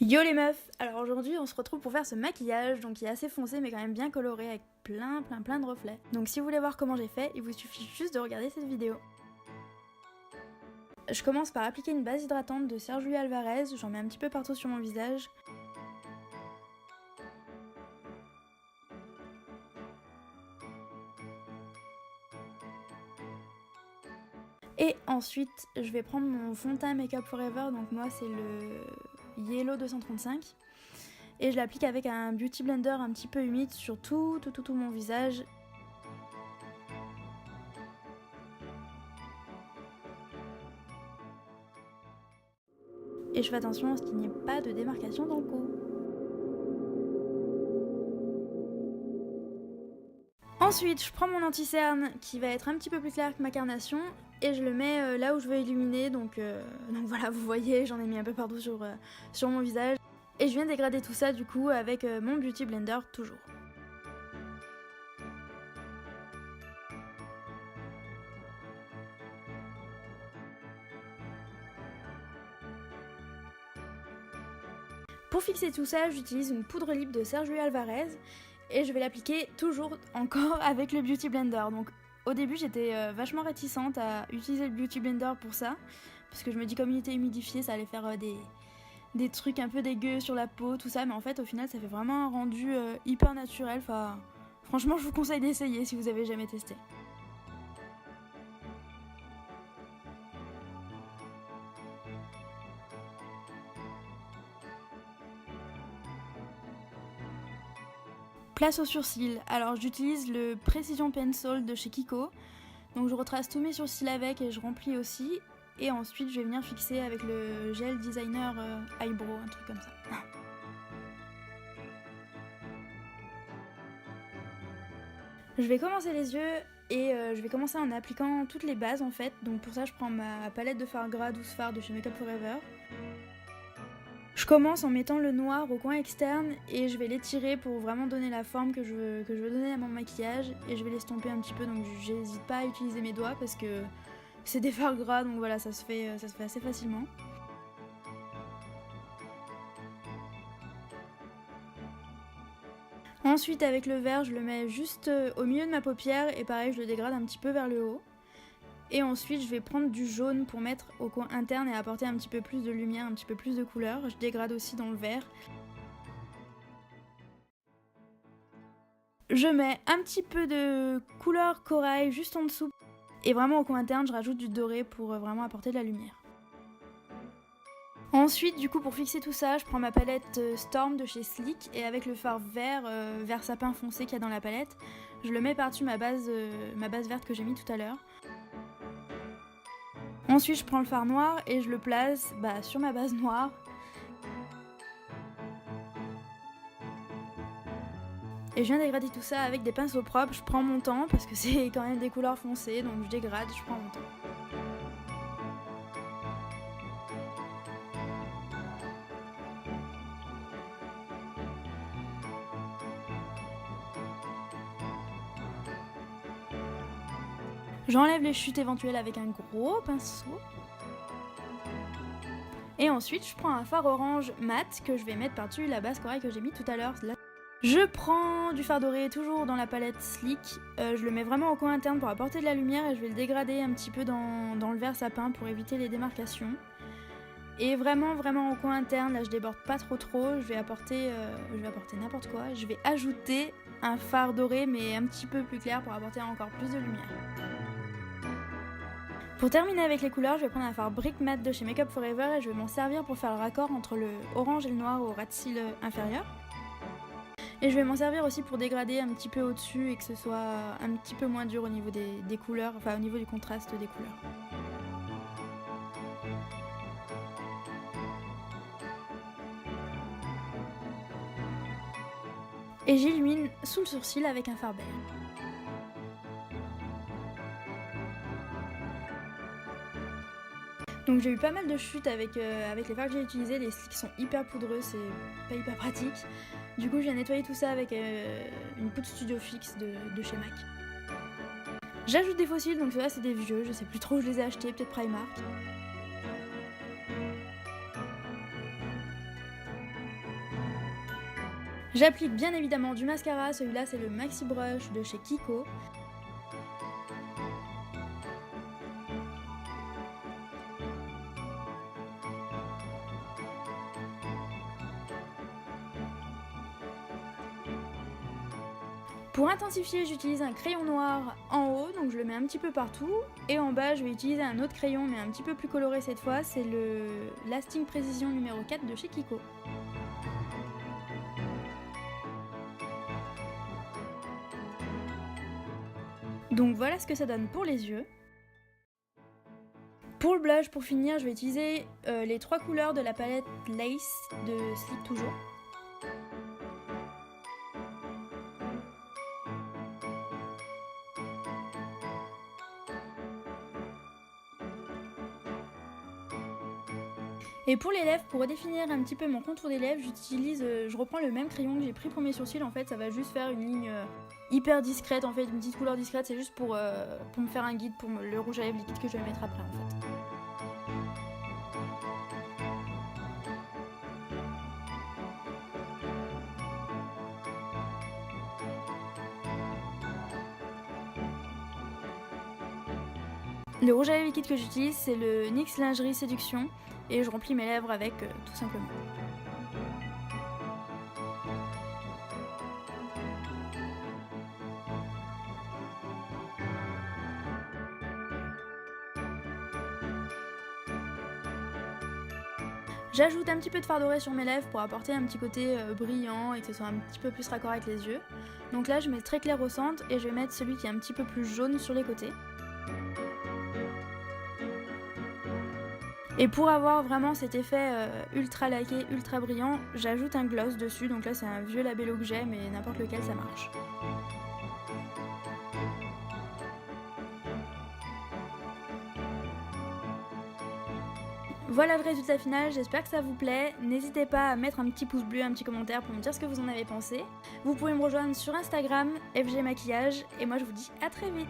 Yo les meufs! Alors aujourd'hui on se retrouve pour faire ce maquillage, donc qui est assez foncé mais quand même bien coloré avec plein de reflets. Donc si vous voulez voir comment j'ai fait, il vous suffit juste de regarder cette vidéo. Je commence par appliquer une base hydratante de Sergio Alvarez, j'en mets un petit peu partout sur mon visage. Et ensuite je vais prendre mon fond de teint Make Up Forever, donc moi c'est le Yellow 235. Et je l'applique avec un Beauty Blender un petit peu humide sur tout mon visage. Et je fais attention à ce qu'il n'y ait pas de démarcation dans le cou. Ensuite, je prends mon anti-cerne qui va être un petit peu plus clair que ma carnation et je le mets là où je veux illuminer. Donc voilà, vous voyez, j'en ai mis un peu partout sur mon visage. Et je viens dégrader tout ça du coup avec mon Beauty Blender toujours. Pour fixer tout ça, j'utilise une poudre libre de Sergio Alvarez et je vais l'appliquer toujours encore avec le Beauty Blender. Donc au début j'étais vachement réticente à utiliser le Beauty Blender pour ça, parce que je me dis comme il était humidifié ça allait faire des trucs un peu dégueux sur la peau, tout ça, mais en fait au final ça fait vraiment un rendu hyper naturel. Enfin, franchement je vous conseille d'essayer si vous avez jamais testé. Place aux sourcils, alors j'utilise le Precision Pencil de chez Kiko. Donc je retrace tous mes sourcils avec et je remplis aussi. Et ensuite je vais venir fixer avec le gel designer eyebrow, un truc comme ça. Je vais commencer les yeux et je vais commencer en appliquant toutes les bases en fait. Donc pour ça je prends ma palette de fard gras 12 fards de chez Make Up Forever. Je commence en mettant le noir au coin externe et je vais l'étirer pour vraiment donner la forme que je veux donner à mon maquillage, et je vais l'estomper un petit peu, donc j'hésite pas à utiliser mes doigts parce que c'est des fards gras, donc voilà, ça se fait assez facilement. Ensuite avec le vert je le mets juste au milieu de ma paupière et pareil je le dégrade un petit peu vers le haut. Et ensuite je vais prendre du jaune pour mettre au coin interne et apporter un petit peu plus de lumière, un petit peu plus de couleur. Je dégrade aussi dans le vert. Je mets un petit peu de couleur corail juste en dessous. Et vraiment au coin interne je rajoute du doré pour vraiment apporter de la lumière. Ensuite du coup pour fixer tout ça je prends ma palette Storm de chez Sleek et avec le fard vert, vert sapin foncé qu'il y a dans la palette, je le mets par-dessus ma base verte que j'ai mis tout à l'heure. Ensuite je prends le fard noir et je le place sur ma base noire. Et je viens dégrader tout ça avec des pinceaux propres, je prends mon temps parce que c'est quand même des couleurs foncées, donc je dégrade, je prends mon temps. J'enlève les chutes éventuelles avec un gros pinceau. Et ensuite je prends un fard orange mat que je vais mettre par-dessus la base corail que j'ai mis tout à l'heure. Je prends du fard doré toujours dans la palette Sleek, je le mets vraiment au coin interne pour apporter de la lumière et je vais le dégrader un petit peu dans le vert sapin pour éviter les démarcations. Et vraiment au coin interne, là je déborde pas trop, je vais apporter n'importe quoi, je vais ajouter un fard doré mais un petit peu plus clair pour apporter encore plus de lumière. Pour terminer avec les couleurs, je vais prendre un fard Brick Matte de chez Make Up Forever et je vais m'en servir pour faire le raccord entre le orange et le noir au ras de cils inférieur. Et je vais m'en servir aussi pour dégrader un petit peu au-dessus et que ce soit un petit peu moins dur au niveau des couleurs, enfin au niveau du contraste des couleurs. Et j'illumine sous le sourcil avec un fard beige. Donc j'ai eu pas mal de chutes avec les fards que j'ai utilisés, les slicks sont hyper poudreux, c'est pas hyper pratique. Du coup je viens nettoyer tout ça avec une poudre Studio Fix de chez MAC. J'ajoute des fossiles, donc ceux-là c'est des vieux, je sais plus trop où je les ai achetés, peut-être Primark. J'applique bien évidemment du mascara, celui-là c'est le Maxi Brush de chez Kiko. Pour intensifier, j'utilise un crayon noir en haut, donc je le mets un petit peu partout. Et en bas, je vais utiliser un autre crayon, mais un petit peu plus coloré cette fois, c'est le Lasting Precision numéro 4 de chez Kiko. Donc voilà ce que ça donne pour les yeux. Pour le blush, pour finir, je vais utiliser les 3 couleurs de la palette Lace de Sleek toujours. Et pour les lèvres, pour redéfinir un petit peu mon contour des lèvres, je reprends le même crayon que j'ai pris pour mes sourcils. En fait, ça va juste faire une ligne hyper discrète, en fait, une petite couleur discrète. C'est juste pour me faire un guide pour le rouge à lèvres liquide que je vais mettre après, en fait. Le rouge à lèvres liquide que j'utilise, c'est le NYX Lingerie Séduction et je remplis mes lèvres avec tout simplement. J'ajoute un petit peu de fard doré sur mes lèvres pour apporter un petit côté brillant et que ce soit un petit peu plus raccord avec les yeux. Donc là, je mets très clair au centre et je vais mettre celui qui est un petit peu plus jaune sur les côtés. Et pour avoir vraiment cet effet ultra laqué, ultra brillant, j'ajoute un gloss dessus. Donc là c'est un vieux labello que j'ai, mais n'importe lequel ça marche. Voilà le résultat final, j'espère que ça vous plaît. N'hésitez pas à mettre un petit pouce bleu, un petit commentaire pour me dire ce que vous en avez pensé. Vous pouvez me rejoindre sur Instagram, FG Maquillage, et moi je vous dis à très vite.